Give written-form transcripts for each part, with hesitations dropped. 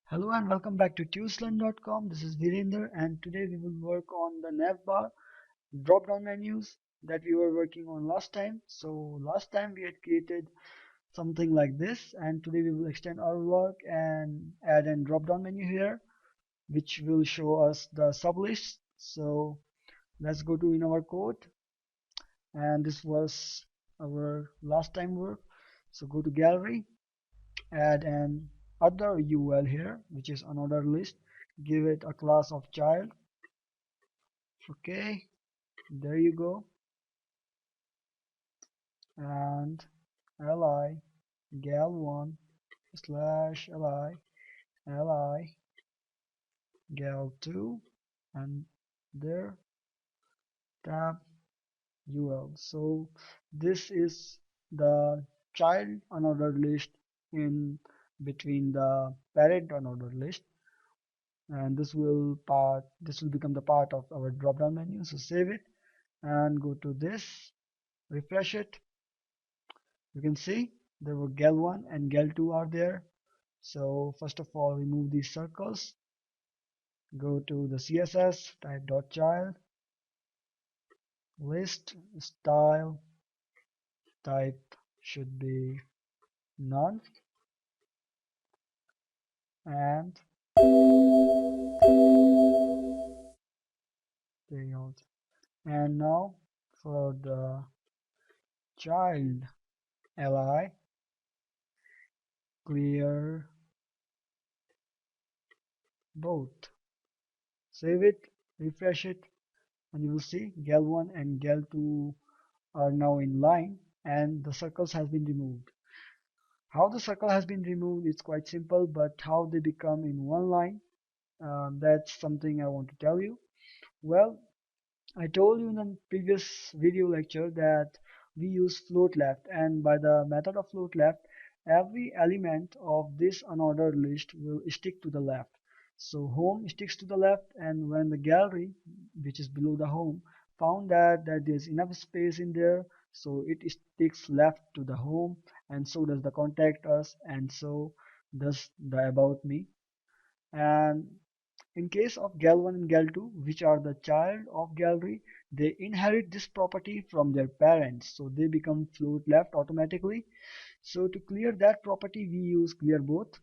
Hello and welcome back to tueslearn.com. This is Virender and today we will work on the navbar drop-down menus that we were working on last time. So last time we had created something like this and today we will extend our work and add a drop-down menu here which will show us the sublist. So let's go to in our code, and this was our last time work. So go to gallery, add an other UL here, which is another list. Give it a class of child. Okay, there you go. And li gal1 slash li gal2 and there tab ul. So this is the child unordered list in between the parent unordered list, and this will become the part of our drop down menu. So save it and go to this, refresh it. You can see there were gal1 and gal2 are there. So first of all, remove these circles, go to the css, type dot child list style, type should be none, and there you go. And now for the child li, clear both. Save it, refresh it, and you will see gal1 and gal2 are now in line and the circles has been removed. How the circle has been removed is quite simple, but how they become in one line, that's something I want to tell you. Well, I told you in the previous video lecture that we use float left, and by the method of float left, every element of this unordered list will stick to the left. So home sticks to the left, and when the gallery, which is below the home, found that there's enough space in there, so it sticks left to the home, and so does the contact us, and so does the about me. And in case of gal1 and gal2, which are the child of gallery, they inherit this property from their parents, so they become float left automatically. So to clear that property, we use clear both,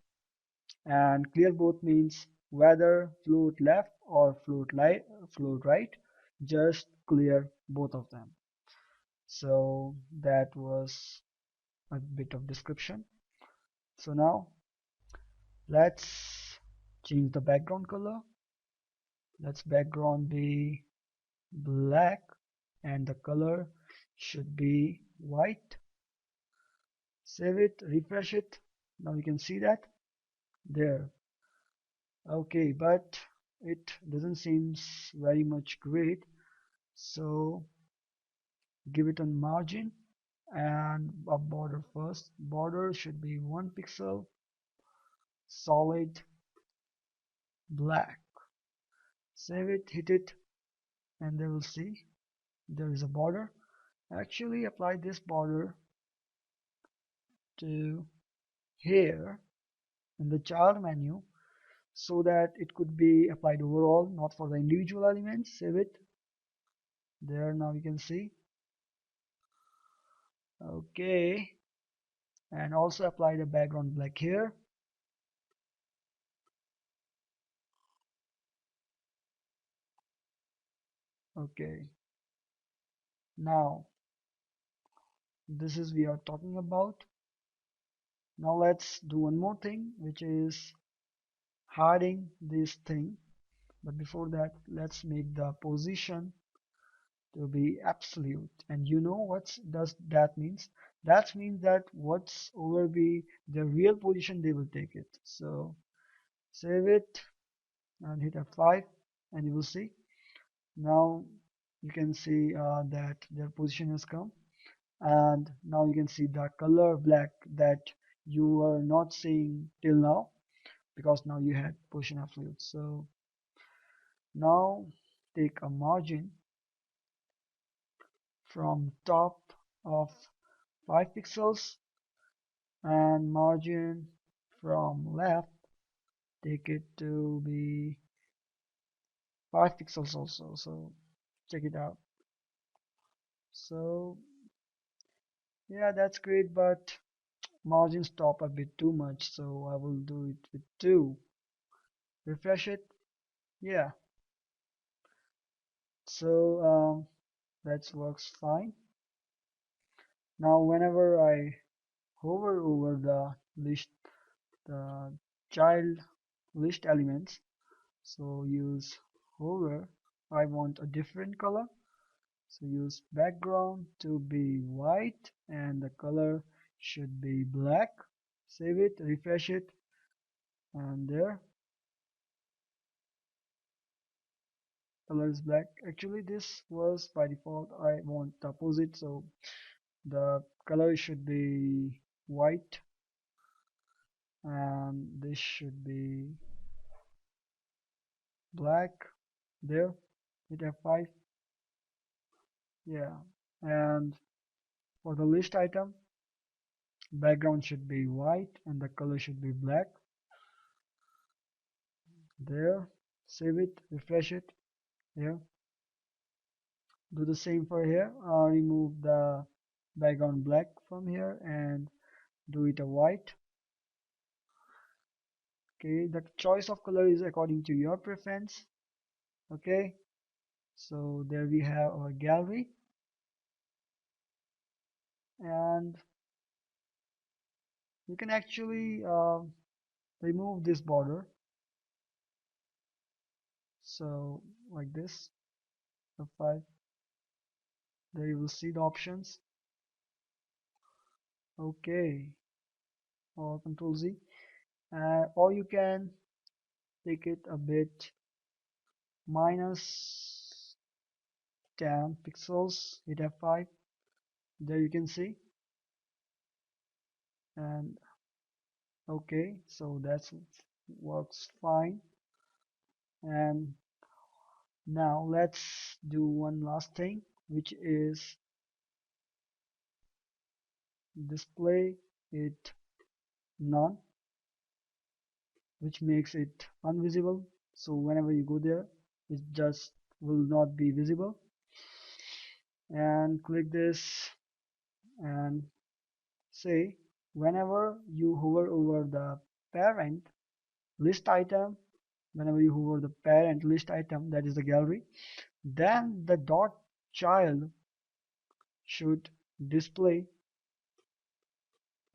and clear both means whether float left or float right, just clear both of them. So that was a bit of description. So now let's change the background color. Let's background be black and the color should be white. Save it, refresh it. Now you can see that there. Okay, but it doesn't seem very much great. So give it a margin and a border first. Border should be 1 pixel, solid black. Save it, hit it, and they will see there is a border. Actually apply this border to here in the child menu so that it could be applied overall, not for the individual elements. Save it. There, now you can see. Okay, and also apply the background black here. Okay, now this is we are talking about. Now let's do one more thing, which is hiding this thing. But before that, let's make the position to be absolute. And you know what does that means? That means that what's over be the real position, they will take it. So save it and hit F5, and you will see now you can see that their position has come, and now you can see the color black that you were not seeing till now because now you had position absolute. So now take a margin from top of 5 pixels and margin from left take it to be 5 pixels also. So check it out. So yeah, that's great, but margins top a bit too much, so I will do it with 2. Refresh it. Yeah, so that works fine. Now whenever I hover over the child list elements, so use hover, I want a different color, so use background to be white and the color should be black. Save it, refresh it, and there, color is black. Actually this was by default, I want the opposite, so the color should be white and this should be black. There, hit F5. Yeah, and for the list item, background should be white and the color should be black. There, save it, refresh it. Here, do the same for here. Remove the background black from here and do it a white. Okay, the choice of color is according to your preference. Okay, so there we have our gallery, and you can actually remove this border. So like this, F5. There you will see the options. Okay, or Control Z, or you can take it a bit minus 10 pixels. Hit F5. There you can see, and okay, so that works fine. And now let's do one last thing, which is display it none, which makes it invisible. So whenever you go there, it just will not be visible. And click this and say whenever you hover over the parent list item, whenever you hover the parent list item, that is the gallery, then the dot child should display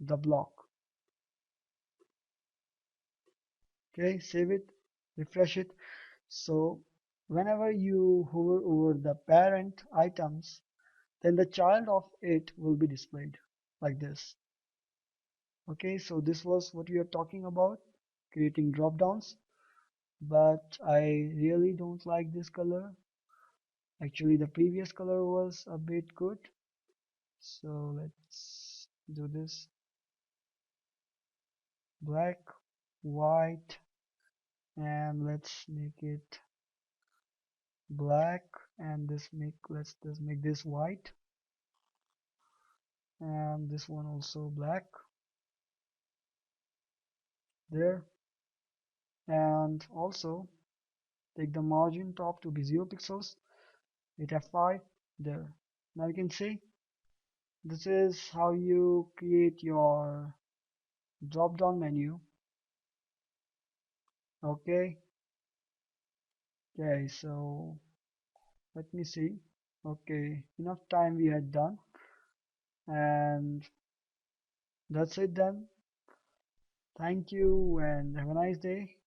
the block. Okay, save it, refresh it. So whenever you hover over the parent items, then the child of it will be displayed like this. Okay, so this was what we are talking about, creating drop downs, but I really don't like this color. Actually the previous color was a bit good, so let's do this black, white, and let's make it black, and let's just make this white, and this one also black. There, and also take the margin top to be 0 pixels. Hit F5. There, now you can see this is how you create your drop down menu. Okay, so let me see. Okay, enough time we had done, and that's it then. Thank you and have a nice day.